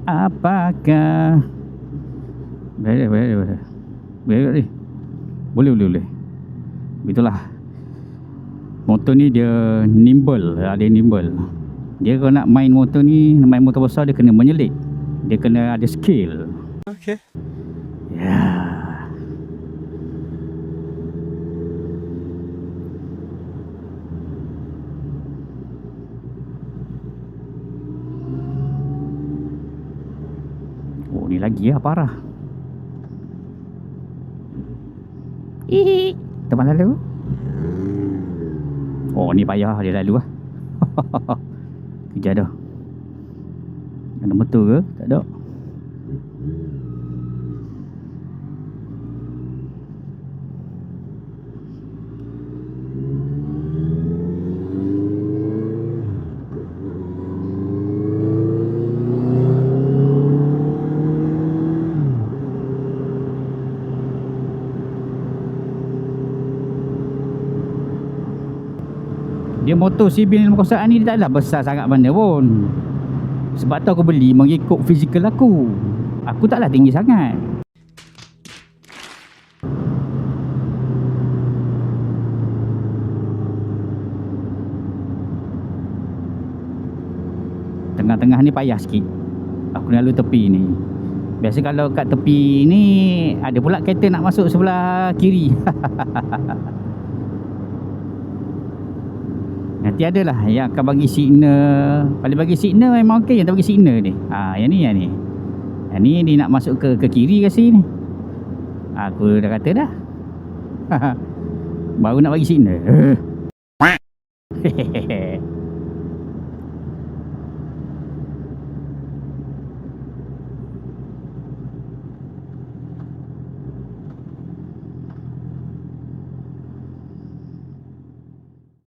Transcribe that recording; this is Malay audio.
Apakah boleh ni. Boleh. Itulah. Motor ni dia nimble, dia nimble. Dia kalau nak main motor ni, main motor besar, dia kena menyelit. Dia kena ada skill. Okay. Ya. Oh, ni lagi lah parah. Teman lalu. Oh, ni payah dia lalu lah. Kejar dah. Ada motor ke? Tak ada. Dia motor CB501 ni dia taklah besar sangat mana pun. Sebab tu aku beli mengikut fizikal aku. Aku taklah tinggi sangat. Tengah-tengah ni payah sikit. Aku nak lalu tepi ni. Biasa kalau kat tepi ni ada pula kereta nak masuk sebelah kiri. Nanti adalah yang akan bagi signal. Kalau bagi signal memang okey, yang tak bagi signal ni. Yang ni. Yang ni dia nak masuk ke kiri kasi ni. Aku dah kata dah. Baru nak bagi signal.